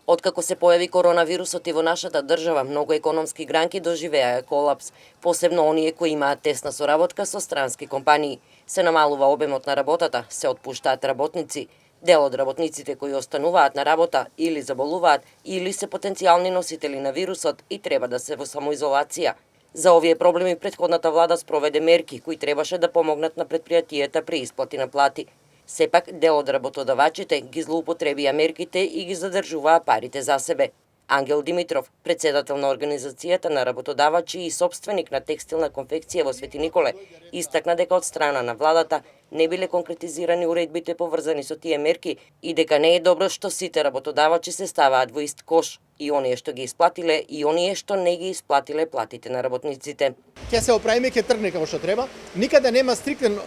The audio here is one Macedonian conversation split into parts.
Откако се појави коронавирусот и во нашата држава, многу економски гранки доживеа колапс, посебно оние кои имаат тесна соработка со странски компании. Се намалува обемот на работата, се отпуштаат работници. Дел од работниците кои остануваат на работа или заболуваат, или се потенцијални носители на вирусот и треба да се во самоизолација. За овие проблеми претходната влада спроведе мерки кои требаше да помогнат на предпријатијата при исплати на плати. Сепак, дел од работодавачите ги злоупотребија мерките и ги задржуваа парите за себе. Ангел Димитров, председател на Организацијата на работодавачи и собственик на текстилна конфекција во Свети Николе, истакна дека од страна на владата не биле конкретизирани уредбите поврзани со тие мерки и дека не е добро што сите работодавачи се ставаат во ист кош, и оние што ги исплатиле и оние што не ги исплатиле платите на работниците. Ќе се оправиме, ќе тргне како што треба. Никаде нема стриктен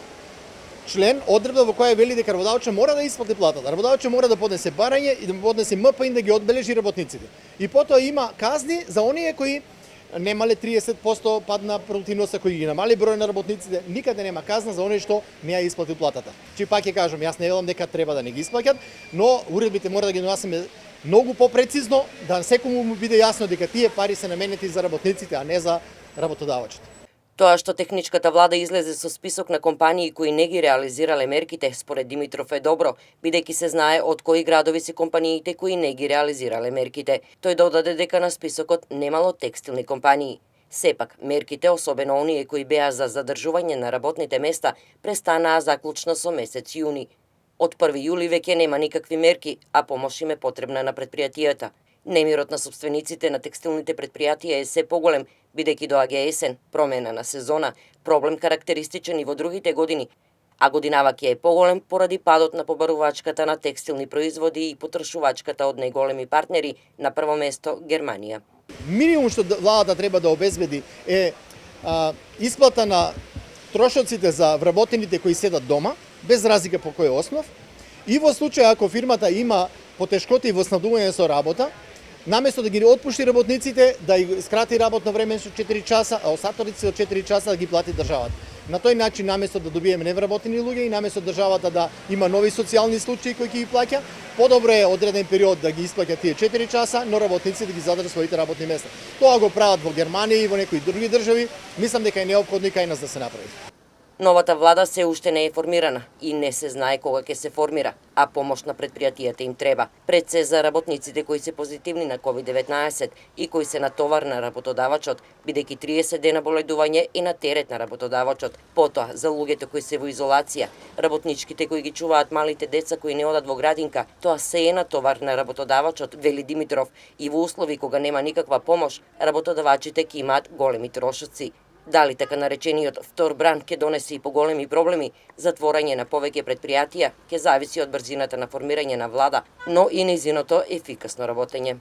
член, одредба во која вели дека работодавачот мора да исплати платата. Работодавачот мора да поднесе барање и да поднесе МП и да ги одбележи работниците. И потоа има казни за оние кои немале 30% пад на продуктивноста, кои ги намали број на работниците. Никаде нема казна за оние што не ја исплати платата. Чи пак ќе кажам, јас не велам дека треба да не ги исплаќат, но уредбите мора да ги донесеме многу попрецизно, да секому му биде јасно дека тие пари се наменети за работниците, а не за работодавачот. Тоа што техничката влада излезе со список на компании кои не ги реализирале мерките, според Димитров е добро, бидејќи се знае од кои градови се компаниите кои не ги реализирале мерките. Тој додаде дека на списокот немало текстилни компании. Сепак, мерките, особено оние кои беа за задржување на работните места, престанаа заклучно со месец јуни. Од 1 јули веќе нема никакви мерки, а помош им е потребна на предпријатијата. Немирот на собствениците на текстилните предпријатија е се поголем, бидејќи доаѓа есен, промена на сезона, проблем карактеристичен и во другите години, а годинава ќе е поголем поради падот на побарувачката на текстилни производи и потрошувачката од најголеми партнери, на прво место Германија. Минимум што владата треба да обезбеди е исплата на трошоците за вработените кои седат дома, без разлика по кој основ, и во случај ако фирмата има потешкоти во снабдување со работа, наместо да ги отпушти работниците, да ги скрати работно време со 4 часа, а остатоците од 4 часа да ги плати државата. На тој начин, наместо да добиеме невработени луѓе и наместо државата да има нови социјални случаи кои ќе ги плаќа, подобро е одреден период да ги исплаќа тие 4 часа, но работниците да ги задржат своите работни места. Тоа го прават во Германија и во некои други држави, мислам дека е неопходно и кај нас да се направи. Новата влада се уште не е формирана и не се знае кога ќе се формира, а помош на предпријатијата им треба. Пред се за работниците кои се позитивни на COVID-19 и кои се на товар на работодавачот, бидејќи 30 дена боледување е на терет на работодавачот. Потоа, за луѓето кои се во изолација, работничките кои ги чуваат малите деца кои не одат во градинка, тоа се е на товар на работодавачот, вели Димитров, и во услови кога нема никаква помош, работодавачите ќе имаат големи трошоци. Дали така наречениот втор бран ќе донесе и поголеми проблеми, затворање на повеќе предпријатија ќе зависи од брзината на формирање на влада, но и нејзиното ефикасно работење.